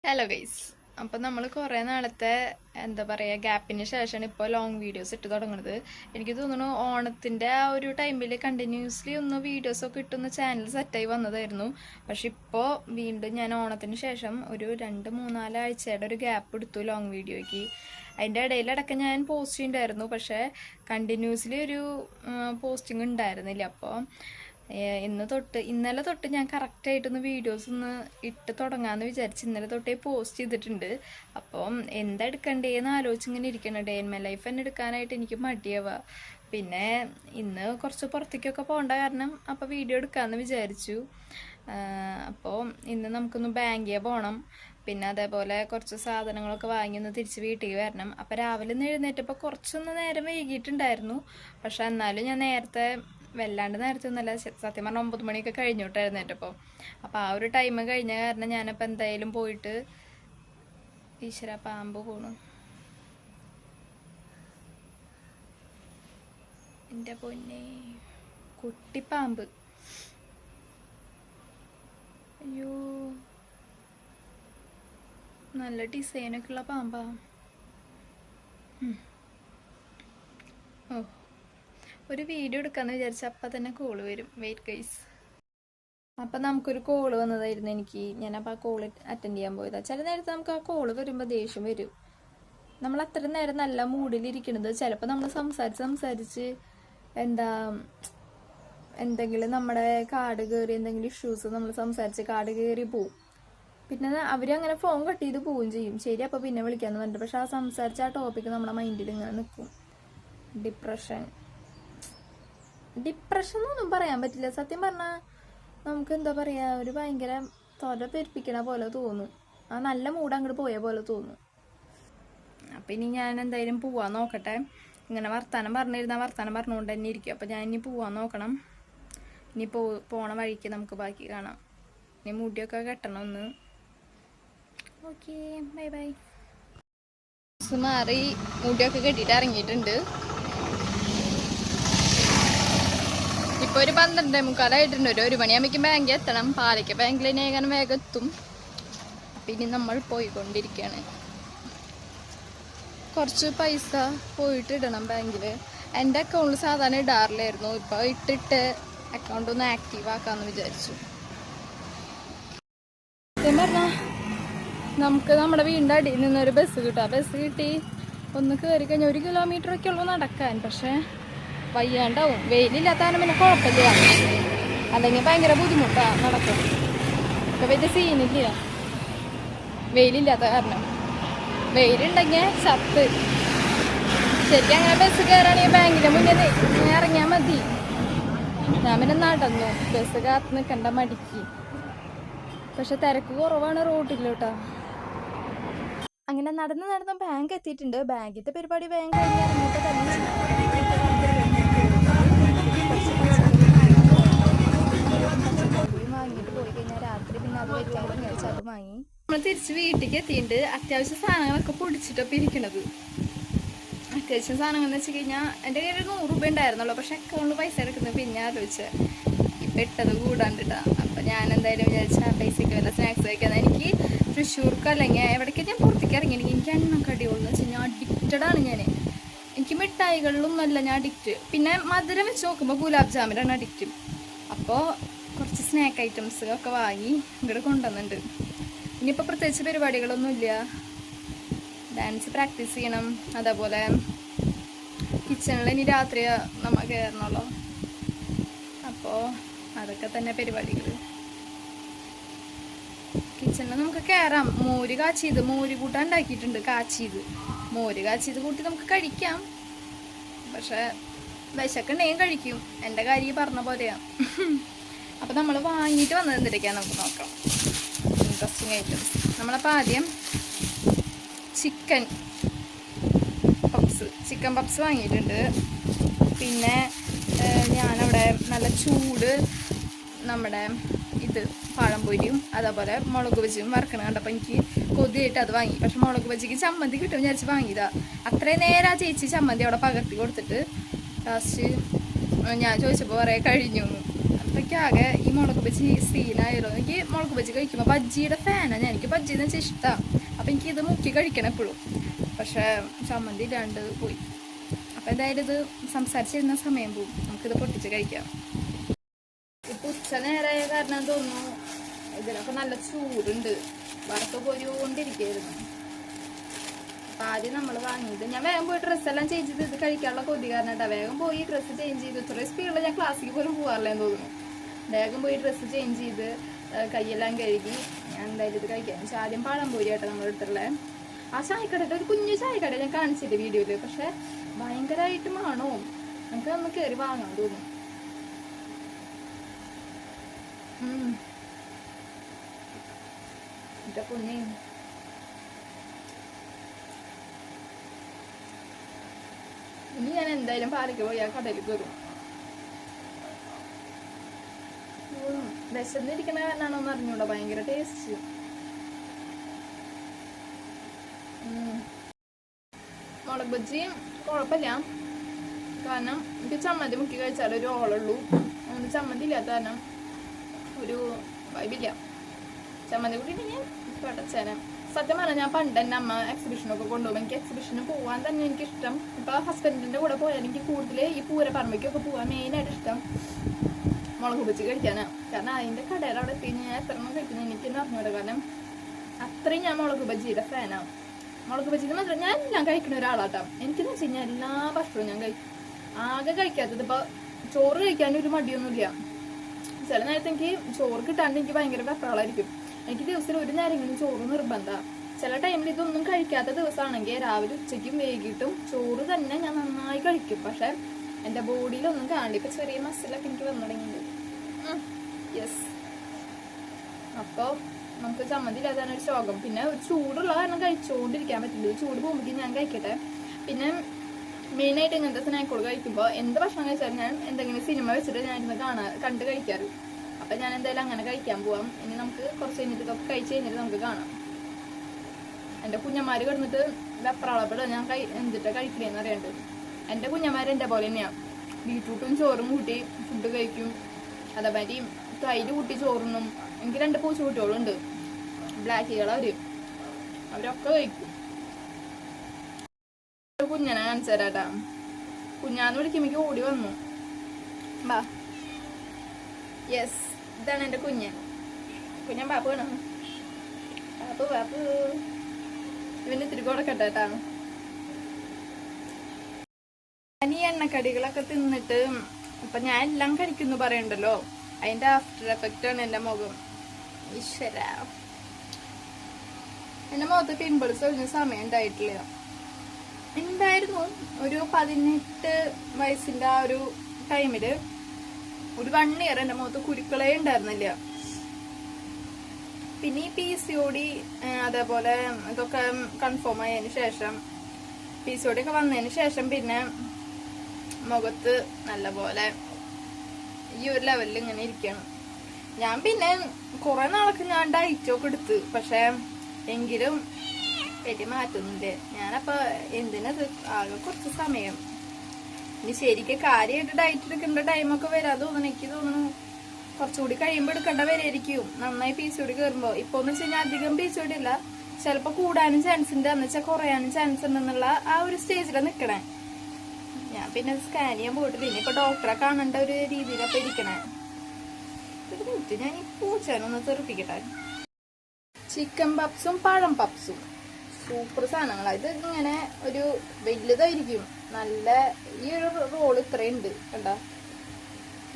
Hello guys. അപ്പം നമ്മൾ കുറേ നാളത്തെ എന്താ പറയുക ഗ്യാപ്പിന് ശേഷമാണ് ഇപ്പോൾ ലോങ് വീഡിയോസ് ഇട്ട് തുടങ്ങുന്നത്. എനിക്ക് തോന്നുന്നു ഓണത്തിൻ്റെ ആ ഒരു ടൈമിൽ കണ്ടിന്യൂസ്ലി ഒന്ന് വീഡിയോസൊക്കെ ഇട്ടുന്ന ചാനൽ സെറ്റായി വന്നതായിരുന്നു. പക്ഷെ ഇപ്പോൾ വീണ്ടും ഞാൻ ഓണത്തിന് ശേഷം ഒരു 2-3-4 ആഴ്ചയുടെ ഒരു ഗ്യാപ്പ് എടുത്തു ലോങ് വീഡിയോയ്ക്ക്. അതിൻ്റെ ഇടയിലടക്കം ഞാൻ പോസ്റ്റ് ചെയ്യുന്നുണ്ടായിരുന്നു, പക്ഷേ കണ്ടിന്യൂസ്ലി ഒരു പോസ്റ്റിംഗ് ഉണ്ടായിരുന്നില്ല. അപ്പോൾ ഇന്നലെ തൊട്ട് ഞാൻ കറക്റ്റായിട്ടൊന്ന് വീഡിയോസ് ഒന്ന് ഇട്ട് തുടങ്ങാമെന്ന് വിചാരിച്ച് ഇന്നലെ തൊട്ടേ പോസ്റ്റ് ചെയ്തിട്ടുണ്ട്. അപ്പം എന്താ എടുക്കണ്ടേന്ന് ആലോചിച്ച് ഇങ്ങനെ ഇരിക്കണം. ഡേ ഇൻ മൈ ലൈഫ് തന്നെ എടുക്കാനായിട്ട് എനിക്ക് മടിയാവുക. പിന്നെ ഇന്ന് കുറച്ച് പുറത്തേക്കൊക്കെ പോകേണ്ട കാരണം അപ്പോൾ വീഡിയോ എടുക്കാമെന്ന് വിചാരിച്ചു. അപ്പോൾ ഇന്ന് നമുക്കൊന്ന് ബാങ്കിൽ പോകണം. പിന്നെ അതേപോലെ കുറച്ച് സാധനങ്ങളൊക്കെ വാങ്ങി ഒന്ന് തിരിച്ച് വീട്ടിൽ വരണം. അപ്പോൾ രാവിലെ നിന്ന് എഴുന്നേറ്റപ്പോൾ കുറച്ചൊന്ന് നേരം വൈകിയിട്ടുണ്ടായിരുന്നു. പക്ഷെ എന്നാലും ഞാൻ വല്ലാണ്ട് നേരത്തെ ഒന്നുമല്ല, സത്യം പറഞ്ഞാൽ 9 മണിയൊക്കെ കഴിഞ്ഞോട്ട് എഴുന്നേറ്റപ്പോൾ. അപ്പോൾ ആ ഒരു ടൈം കഴിഞ്ഞ കാരണം ഞാനപ്പോൾ എന്തായാലും പോയിട്ട് ഈശ്വര പാമ്പ് പോണു എൻ്റെ പൊന്നെ, കുട്ടിപ്പാമ്പ്. അയ്യോ, നല്ല ഡിസൈനൊക്കെ ഉള്ള പാമ്പാ. ഓ, ഒരു വീഡിയോ എടുക്കാമെന്ന് വിചാരിച്ച അപ്പം തന്നെ കോള് വരും. Wait guys. അപ്പം നമുക്കൊരു കോള് വന്നതായിരുന്നു എനിക്ക്. ഞാനപ്പോൾ ആ കോള് അറ്റൻഡ് ചെയ്യാൻ പോയതാണ്. ചില നേരത്തെ നമുക്ക് ആ കോള് വരുമ്പോൾ ദേഷ്യം വരും. നമ്മൾ അത്ര നേരം നല്ല മൂഡിലിരിക്കണത് ചിലപ്പോൾ നമ്മൾ സംസാരിച്ച് എന്തെങ്കിലും നമ്മുടെ കാട് കയറി എന്തെങ്കിലും ഇഷ്യൂസ് നമ്മൾ സംസാരിച്ച് കാട് കയറി പോവും. പിന്നെ അവരങ്ങനെ ഫോൺ കട്ട് ചെയ്ത് പോവുകയും ചെയ്യും. ശരി, അപ്പോൾ പിന്നെ വിളിക്കാമെന്ന് പറഞ്ഞിട്ട്. പക്ഷെ ആ സംസാരിച്ച ആ ടോപ്പിക്ക് നമ്മുടെ മൈൻഡിൽ ഇങ്ങനെ നിൽക്കും. ഡിപ്രഷൻ എന്നൊന്നും പറയാൻ പറ്റില്ല. സത്യം പറഞ്ഞാൽ നമുക്ക് എന്താ പറയുക, ഒരു ഭയങ്കര തൊല പെരുപ്പിക്കണ പോലെ തോന്നും. ആ നല്ല മൂഡ് അങ്ങോട്ട് പോയ പോലെ തോന്നും. അപ്പം ഇനി ഞാൻ എന്തായാലും പോവാൻ നോക്കട്ടെ. ഇങ്ങനെ വർത്താനം പറഞ്ഞുകൊണ്ട് തന്നെ ഇരിക്കും. അപ്പം ഞാൻ ഇനി പോവാൻ നോക്കണം. ഇനി പോണ വഴിക്ക് നമുക്ക് ബാക്കി കാണാം. ഇനി മുടിയൊക്കെ കെട്ടണം ഒന്ന്. Okay, bye bye. മാറി മുടിയൊക്കെ കെട്ടിയിട്ട് ഇറങ്ങിയിട്ടുണ്ട്. ഇപ്പോൾ ഒരു 12:45 ഒരു 1 മണിയാകുമ്പോഴേക്കും ബാങ്കിൽ എത്തണം. പാലയ്ക്ക് ബാങ്കിൽ വേഗം എത്തും. അപ്പം ഇനി നമ്മൾ പോയിക്കൊണ്ടിരിക്കുകയാണ്. കുറച്ച് പൈസ പോയിട്ട് ഇടണം ബാങ്കിൽ. എൻ്റെ അക്കൗണ്ടിൽ സാധാരണ ഇടാറില്ലായിരുന്നു. ഇപ്പോൾ ഇട്ടിട്ട് അക്കൗണ്ട് ഒന്ന് ആക്റ്റീവ് ആക്കാമെന്ന് വിചാരിച്ചു. സത്യം പറഞ്ഞാൽ നമുക്ക് നമ്മുടെ വീടിൻ്റെ അടിയിൽ നിന്നൊരു ബസ് കിട്ടും. ആ ബസ് കിട്ടി ഒന്ന് കയറി കഴിഞ്ഞാൽ 1 കിലോമീറ്ററൊക്കെ ഉള്ളൂ നടക്കാൻ. പക്ഷേ വയ്യാണ്ടാവും. വെയിലില്ലാത്തതാണ് പിന്നെ കുഴപ്പമില്ല, അല്ലെങ്കിൽ ഭയങ്കര ബുദ്ധിമുട്ടാണ് നടക്കും. ഇപ്പം വലിയ സീനില്ല വെയിലില്ലാത്ത കാരണം. വെയിലുണ്ടെങ്കിൽ ചത്ത്. ശരിക്കും അങ്ങനെ ബസ് കയറുകയാണെങ്കിൽ ബാങ്കിൻ്റെ മുന്നിൽ ഇറങ്ങിയാൽ മതി. ഞാൻ പിന്നെ നടന്നു, ബസ് കാത്ത് നിൽക്കണ്ട മടിക്ക്. പക്ഷെ തിരക്ക് കുറവാണ് റോഡിലോട്ടാ. അങ്ങനെ നടന്ന് ബാങ്ക് എത്തിയിട്ടുണ്ട്. ബാങ്കിൻ്റെ പരിപാടി വേഗം കഴിഞ്ഞ് ഇറങ്ങിയിട്ട് തന്നെ വാങ്ങിയിട്ട് പോയി കഴിഞ്ഞാൽ രാത്രി പിന്നെ അത് വെക്കാമെന്ന് വിചാരിച്ചാൽ അത് വാങ്ങി. നമ്മൾ തിരിച്ച് വീട്ടിലേക്ക് എത്തിയിട്ടുണ്ട്. അത്യാവശ്യം സാധനങ്ങളൊക്കെ പൊടിച്ചിട്ടപ്പോൾ ഇരിക്കണത്. അത്യാവശ്യം സാധനങ്ങൾ എന്ന് വെച്ച് കഴിഞ്ഞാൽ എൻ്റെ കയ്യിൽ 100 രൂപ ഉണ്ടായിരുന്നുള്ളൂ. പക്ഷെ അക്കൗണ്ടിൽ പൈസ എടുക്കുന്നത് പിന്നെ ആലോചിച്ചത് ഇപ്പം ഇട്ടത് കൂടാണ്ടിട്ടാ. അപ്പം ഞാൻ എന്തായാലും വിചാരിച്ചാൽ പൈസയ്ക്ക് വല്ല സ്നാക്സ് കഴിക്കാൻ. എനിക്ക് തൃശ്ശൂർക്ക് അല്ലെങ്കിൽ എവിടേക്ക് ഞാൻ പുറത്തേക്ക് ഇറങ്ങിയിട്ടുണ്ടെങ്കിൽ എനിക്ക് എണ്ണക്കടികളെന്ന് വെച്ച് കഴിഞ്ഞാൽ അഡിക്റ്റഡാണ് ഞാൻ. എനിക്ക് മിഠായികളിലൊന്നും അല്ല ഞാൻ അഡിക്റ്റ്. പിന്നെ മധുരം വെച്ച് നോക്കുമ്പോൾ ഗുലാബ് ജാമിനാണ് അഡിക്റ്റ്. അപ്പോൾ കുറച്ച് സ്നാക്ക് ഐറ്റംസ് ഒക്കെ വാങ്ങി ഇങ്ങോട്ട് കൊണ്ടുവന്നിട്ടുണ്ട്. ഇനിയിപ്പോൾ പ്രത്യേകിച്ച് പരിപാടികളൊന്നുമില്ല. ഡാൻസ് പ്രാക്ടീസ് ചെയ്യണം. അതേപോലെ കിച്ചണിൽ ഇനി രാത്രി നമ്മൾ കയറണമല്ലോ. അപ്പോൾ അതൊക്കെ തന്നെ പരിപാടികൾ. കിച്ചണിൽ നമുക്ക് കയറാം. മോര് കൂട്ടാൻ ഉണ്ടാക്കിയിട്ടുണ്ട്. മോര് കാച്ചിയത് കൂട്ടി നമുക്ക് കഴിക്കാം. പക്ഷെ വിശക്കുണ്ടെങ്കിൽ കഴിക്കും. എൻ്റെ കാര്യം പറഞ്ഞ പോലെയാണ്. അപ്പം നമ്മൾ വാങ്ങിയിട്ട് വന്നത് എന്തിരിക്കാൻ നമുക്ക് നോക്കാം. Interesting items. നമ്മളപ്പോൾ ആദ്യം ചിക്കൻ പപ്സ് വാങ്ങിയിട്ടുണ്ട്. പിന്നെ ഞാനവിടെ നല്ല ചൂട് നമ്മുടെ പഴംപൊരിയും അതേപോലെ മുളക് ബജിയും വറക്കണം കണ്ടപ്പോൾ എനിക്ക് കൊതിയായിട്ട് അത് വാങ്ങി. പക്ഷെ മുളക് ബജിക്ക് ചമ്മന്തി കിട്ടും വിചാരിച്ച് വാങ്ങിയതാ. അത്രയും നേരം ആ ചേച്ചി ചമ്മന്തി അവിടെ പകർത്തി കൊടുത്തിട്ട് ലാസ്റ്റ് ഞാൻ ചോദിച്ചപ്പോൾ പറയാൻ കഴിഞ്ഞു. അത്രയ്ക്ക് എനിക്ക് ആകെ ഈ മുളക് ബജി സീനായാലോ. എനിക്ക് മുളക് ബജി കഴിക്കുമ്പോൾ ബജ്ജിയുടെ ഫാനാണ് ഞാൻ. എനിക്ക് ബജ്ജി എന്ന് വെച്ചാൽ ഇഷ്ടമാണ്. അപ്പം എനിക്കിത് മുക്കി കഴിക്കണം എപ്പോഴും. പക്ഷേ ചമ്മന്തി ഇല്ലാണ്ട് പോയി. അപ്പം എന്തായാലും ഇത് സംസാരിച്ചിരുന്ന സമയം പോവും. നമുക്കിത് പൊട്ടിച്ച് കഴിക്കാം. ഇപ്പം ഉച്ച നേരമായ കാരണം തോന്നുന്നു ഇതിനൊക്കെ നല്ല ചൂടുണ്ട്. വറുത്ത് പൊരിക്കൊണ്ടിരിക്കുകയായിരുന്നു. ആദ്യം നമ്മൾ വാങ്ങിയത് ഞാൻ വേഗം പോയി ഡ്രസ്സെല്ലാം ചേഞ്ച് ചെയ്ത് ഇത് കഴിക്കാനുള്ള കൊതി കാരണം കേട്ടോ. വേഗം പോയി ഡ്രസ്സ് ചേഞ്ച് ചെയ്ത് ഇത്രയും സ്പീഡിൽ ഞാൻ ക്ലാസ്സിൽ പോലും പോകാറില്ലെന്ന് തോന്നുന്നു. വേഗം പോയി ഡ്രസ്സ് ചേഞ്ച് ചെയ്ത് കൈയെല്ലാം കഴുകി ഞാൻ എന്തായാലും ഇത് കഴിക്കാം. പക്ഷെ ആദ്യം പഴംപൊരി കേട്ടോ നമ്മൾ എടുത്തുള്ള ആ ചായക്കടയുടെ ഒരു കുഞ്ഞു ചായക്കട ഞാൻ കാണിച്ചിട്ട് വീഡിയോയിൽ. പക്ഷെ ഭയങ്കരമായിട്ട് മാണോ. നമുക്ക് ഒന്ന് കയറി വാങ്ങാൻ തോന്നും. എന്റെ പൊന്നേ, ഇനി ഞാൻ എന്തായാലും പാലയ്ക്ക് പോയി ആ കടയിൽ കയറും. വിശന്നിരിക്കണ കാരണമാണോന്ന് അറിഞ്ഞൂടാ, ഭയങ്കര ടേസ്റ്റ്. മുളക് ബജ്ജിയും കുഴപ്പമില്ല. കാരണം എനിക്ക് ചമ്മന്തി മുക്കി കഴിച്ചാൽ ഒരു ഓളുള്ളൂ. അങ്ങനെ ചമ്മന്തി ഇല്ലാത്ത കാരണം ഒരു വൈബില്ല. ചമ്മന്തി കൂട്ടിയിട്ടെങ്കിൽ പടച്ചേനെ. സത്യം പറഞ്ഞാൽ ഞാൻ പണ്ട് എൻ്റെ അമ്മ എക്സിബിഷനൊക്കെ കൊണ്ടുപോകും. എനിക്ക് എക്സിബിഷന് പോകാൻ തന്നെ എനിക്കിഷ്ടം. ഇപ്പോൾ ഹസ്ബൻഡിൻ്റെ കൂടെ പോയാൽ എനിക്ക് കൂടുതൽ ഈ പൂരപ്പറമ്പയ്ക്കൊക്കെ പോകാൻ മെയിനായിട്ട് ഇഷ്ടം മുളക് ബജ്ജി കഴിക്കാനാണ്. കാരണം അതിൻ്റെ കടയുടെ അവിടെ എത്തി ഞാൻ എത്ര എണ്ണം കഴിക്കുന്നത് എനിക്കെന്ന് അറിഞ്ഞൂടെ. കാരണം അത്രയും ഞാൻ മുളക് ബജ്ജിയുടെ ഫാനാണ്. മുളക് ബജ്ജിന് മാത്രം ഞാൻ എല്ലാം കഴിക്കുന്ന ഒരാളാട്ടാം. എനിക്കെന്ന് വെച്ച് കഴിഞ്ഞാൽ എല്ലാ ഭക്ഷണവും ഞാൻ കഴിക്കും. ആകെ കഴിക്കാത്തത് ഇപ്പോൾ ചോറ് കഴിക്കാനൊരു മടിയൊന്നുമില്ല. ചില നേരത്തെ എനിക്ക് ചോറ് കിട്ടാണ്ട് എനിക്ക് ഭയങ്കര വെപ്രാളായിരിക്കും. എനിക്ക് ദിവസത്തിൽ ഒരു നേരമെങ്കിലും ചോറ് നിർബന്ധമാണ്. ചില ടൈമിൽ ഇതൊന്നും കഴിക്കാത്ത ദിവസമാണെങ്കിൽ രാവിലെ ഉച്ചയ്ക്കും വൈകിട്ടും ചോറ് തന്നെ ഞാൻ നന്നായി കഴിക്കും. പക്ഷെ എൻ്റെ ബോഡിയിലൊന്നും കാണില്ല. ഇപ്പം ചെറിയ മസിലൊക്കെ എനിക്ക് വന്നു തുടങ്ങിയിട്ടുണ്ട്. യെസ്. അപ്പോൾ നമുക്ക് ചമ്മന്തി ഇല്ലാതാണ് ഒരു ശോകം. പിന്നെ ഒരു ചൂടുള്ള കാരണം കഴിച്ചുകൊണ്ടിരിക്കാൻ പറ്റില്ല. ചൂട് പോകുമ്പോഴേക്കും ഞാൻ കഴിക്കട്ടെ. പിന്നെ മെയിനായിട്ട് ഇങ്ങനത്തെ സ്നാക്കുകൾ കഴിക്കുമ്പോൾ എന്ത് ഭക്ഷണം കഴിച്ചാലും ഞാൻ എന്തെങ്കിലും സിനിമ വെച്ചിട്ട് ഞാൻ ഇരുന്ന് കണ്ട് കഴിക്കാറ്. അപ്പം ഞാൻ എന്തായാലും അങ്ങനെ കഴിക്കാൻ പോവാം. ഇനി നമുക്ക് കുറച്ച് കഴിഞ്ഞിട്ട് ഇതൊക്കെ കഴിച്ച് കഴിഞ്ഞിട്ട് നമുക്ക് കാണാം. എൻ്റെ കുഞ്ഞന്മാർ കിടന്നിട്ട് വെപ്രാളപ്പെടുക ഞാൻ എന്തിട്ടാണ് കഴിക്കണേന്ന് അറിയാണ്ട്. എൻ്റെ കുഞ്ഞന്മാർ എൻ്റെ പോലെ തന്നെയാണ്. ബീട്രൂട്ടും ചോറും കൂട്ടി ഫുഡ് കഴിക്കും. അതേമാതിരി തൈര് കൂട്ടി ചോറുന്നും. എനിക്ക് 2 പൂച്ചക്കുട്ടികളുണ്ട്, ബ്ലാക്കുകളവർ. അവരൊക്കെ കഴിക്കും. കുഞ്ഞനെ കാണിച്ചു തരാട്ടാ. കുഞ്ഞാന്ന് വിളിക്കുമ്പോഴേക്ക് ഓടി വന്നു. ബാ. യെസ്, ഇതാണ് എൻ്റെ കുഞ്ഞൻ. കുഞ്ഞൻ ബാപ്പു വേണം. ബാപ്പു ബാപ്പു. ഇവന് ഇത്തിരി കൊടുക്കട്ടെ കേട്ടാ. ഞാൻ ഈ എണ്ണക്കടികളൊക്കെ തിന്നിട്ട് ഇപ്പൊ ഞാൻ എല്ലാം കഴിക്കുന്നു പറയണ്ടല്ലോ, അതിന്റെ ആഫ്റ്റർ എഫക്റ്റ് ആണ് എൻ്റെ മുഖം. ഈശ്വര, എൻ്റെ മുഖത്ത് പിമ്പിൾസ് ഒഴിഞ്ഞ സമയം ഉണ്ടായിട്ടില്ല. ഉണ്ടായിരുന്നു ഒരു 18 വയസ്സിന്റെ ആ ഒരു ടൈമില്. ഒരു 1 ഇയർ എൻ്റെ മുഖത്ത് കുരുക്കളേ ഉണ്ടായിരുന്നില്ല. പിന്നെ ഈ PCOD അതേപോലെ ഇതൊക്കെ കൺഫേം ആയതിനു ശേഷം, PCOD ഒക്കെ വന്നതിന് ശേഷം പിന്നെ മുഖത്ത് നല്ലപോലെ ഈ ഒരു ലെവലിൽ ഇങ്ങനെ ഇരിക്കണം. ഞാൻ പിന്നെ കുറെ നാളൊക്കെ ഞാൻ ഡയറ്റൊക്കെ എടുത്ത്. പക്ഷെ എങ്കിലും വലിയ മാറ്റൊന്നുമില്ലേ. ഞാനപ്പോൾ എന്തിനത് ആകെ കുറച്ച് സമയം. ഇനി ശരിക്കും കാര്യമായിട്ട് ഡയറ്റ് എടുക്കേണ്ട ടൈമൊക്കെ വരാൻ തോന്നുന്നു. എനിക്ക് തോന്നുന്നു കുറച്ചുകൂടി കഴിയുമ്പോൾ എടുക്കേണ്ട വരെയായിരിക്കും നന്നായി PCOD കയറുമ്പോൾ. ഇപ്പോൾ എന്ന് വെച്ച് കഴിഞ്ഞാൽ അധികം PCOD ഇല്ല, ചിലപ്പോൾ കൂടാനും ചാൻസ് ഉണ്ട്, എന്നുവെച്ചാൽ കുറയാനും ചാൻസ് ഉണ്ടെന്നുള്ള ആ ഒരു സ്റ്റേജിലാണ് നിൽക്കണേ. ഞാൻ പിന്നെ സ്കാൻ ചെയ്യാൻ പോയിട്ടില്ല. ഇനിയിപ്പോൾ ഡോക്ടറെ കാണേണ്ട ഒരു രീതിയിലപ്പോൾ ഇരിക്കണേ. ഒരു മിനിറ്റ്, ഞാൻ ഈ പൂച്ചാനൊന്ന് തെറിപ്പിക്കട്ടെ. ചിക്കൻ പപ്സും പഴം പപ്സും സൂപ്പർ സാധനങ്ങളാണ്. ഇത് ഇങ്ങനെ ഒരു വലുതായിരിക്കും. നല്ല ഈ ഒരു റോൾ ഇത്രയുണ്ട് കണ്ടോ.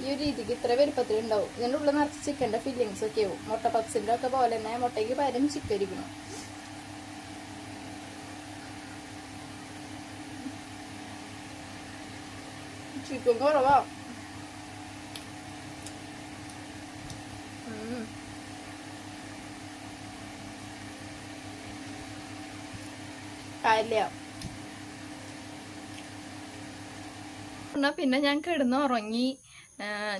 ഈ ഒരു രീതിക്ക് ഇത്ര വലുപ്പത്തിൽ ഉണ്ടാവും. ഇതിൻ്റെ ഉള്ളിൽ നിറച്ച് ചിക്കൻ്റെ ഫില്ലിങ്സ് ഒക്കെ ആവും. മുട്ട പപ്സിൻ്റെ ഒക്കെ പോലെ തന്നെ മുട്ടയ്ക്ക് പകരം ചിക്കൻ ഇരിക്കണം. ചിക്കൻ കുറവാ. പിന്നെ ഞാൻ കിടന്ന് ഉറങ്ങി.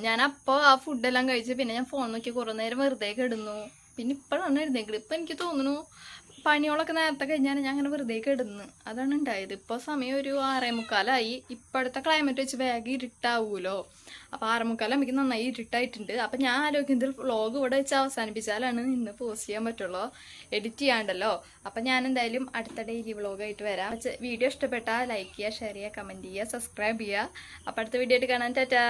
ഞാൻ അപ്പോൾ ആ ഫുഡെല്ലാം കഴിച്ച് പിന്നെ ഞാൻ ഫോൺ നോക്കി കുറേ നേരം വെറുതെ കിടന്നു. പിന്നെ ഇപ്പോഴാണ് എഴുന്നേക്കത്. ഇപ്പം എനിക്ക് തോന്നുന്നു പണികളൊക്കെ നേരത്തെ കഴിഞ്ഞാൽ ഞാൻ അങ്ങനെ വെറുതെ കിടന്ന് അതാണ് ഉണ്ടായത്. ഇപ്പോൾ സമയം ഒരു 6:45. ഇപ്പോഴത്തെ ക്ലൈമറ്റ് വെച്ച് വേഗം ഇരുട്ടാവൂലോ. അപ്പോൾ 6:45 നമുക്ക് നന്നായി ഇരുട്ടായിട്ടുണ്ട്. അപ്പം ഞാൻ ആലോചിക്കുന്നത് വ്ളോഗ് ഇവിടെ വെച്ച് അവസാനിപ്പിച്ചാലാണ് ഇന്ന് പോസ്റ്റ് ചെയ്യാൻ പറ്റുള്ളൂ, എഡിറ്റ് ചെയ്യാണ്ടല്ലോ. അപ്പം ഞാൻ എന്തായാലും അടുത്ത ഡെയിലി വ്ളോഗായിട്ട് വരാം. വീഡിയോ ഇഷ്ടപ്പെട്ടാൽ ലൈക്ക് ചെയ്യുക, ഷെയർ ചെയ്യുക, കമൻറ്റ് ചെയ്യുക, സബ്സ്ക്രൈബ് ചെയ്യുക. അപ്പം അടുത്ത വീഡിയോ ആയിട്ട് കാണാൻ ടാറ്റാ.